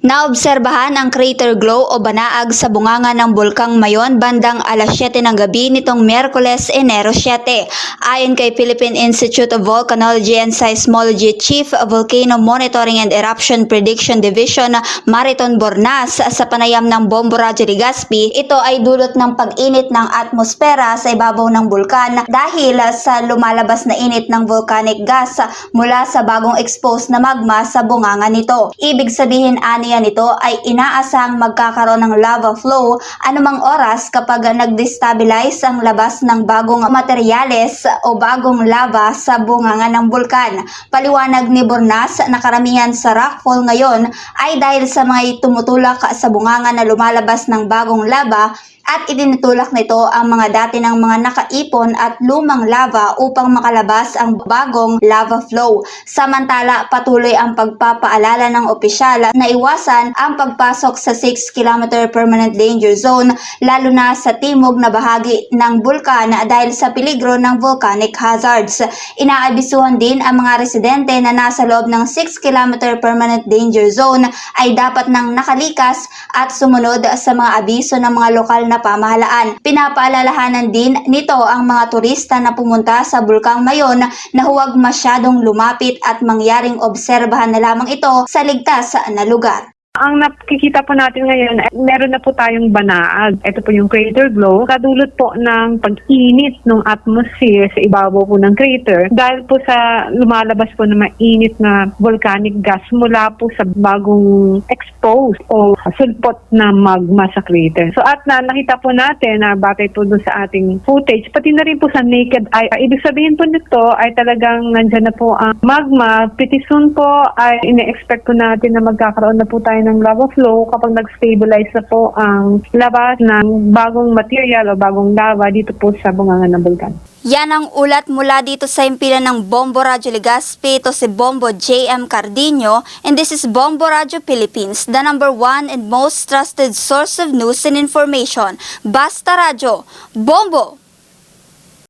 Naobserbahan ang crater glow o banaag sa bunganga ng Bulkang Mayon bandang alas 7 ng gabi nitong Miyerkules, Enero 7. Ayon kay Philippine Institute of Volcanology and Seismology Chief Volcano Monitoring and Eruption Prediction Division Mariton Bornas, sa panayam ng Bombo Radyo Legazpi, ito ay dulot ng pag-init ng atmosfera sa ibabaw ng bulkan dahil sa lumalabas na init ng volcanic gas mula sa bagong exposed na magma sa bunganga nito. Ibig sabihin nito ay inaasahang magkakaroon ng lava flow anumang oras kapag nag-destabilize ang labas ng bagong materyales o bagong lava sa bunganga ng bulkan. Paliwanag ni Bornas na karamihan sa rockfall ngayon ay dahil sa mga tumutulak sa bunganga na lumalabas ng bagong lava at itinutulak nito ang mga dati ng mga nakaipon at lumang lava upang makalabas ang bagong lava flow. Samantala, patuloy ang pagpapaalala ng opisyal na iwasan ang pagpasok sa 6 km permanent danger zone lalo na sa timog na bahagi ng bulkan dahil sa peligro ng volcanic hazards. Inaabisuhan din ang mga residente na nasa loob ng 6 km permanent danger zone ay dapat nang nakalikas at sumunod sa mga abiso ng mga lokal na pamahalaan. Pinapaalalahanan din nito ang mga turista na pumunta sa Bulkang Mayon na huwag masyadong lumapit at mangyaring obserbahan na lamang ito sa ligtas na lugar. Ang nakikita po natin ngayon, meron na po tayong banaag. Ito po yung crater glow. Kadulot po ng pag-init ng atmosphere sa ibabaw po ng crater dahil po sa lumalabas po ng mainit na volcanic gas mula po sa bagong exposed o sulpot na magma sa crater. So at nakita po natin na batay po doon sa ating footage, pati na rin po sa naked eye. Ibig sabihin po nito ay talagang nandyan na po ang magma. Pretty soon po ay ine-expect po natin na magkakaroon na po tayo ng lava flow kapag nag-stabilize na po ang labas ng bagong material o bagong lava dito po sa bunganga ng bulkan. Yan ang ulat mula dito sa himpilan ng Bombo Radyo Legazpi. Ito si Bombo J.M. Cardino and this is Bombo Radyo Philippines, the #1 and most trusted source of news and information. Basta Radyo, Bombo!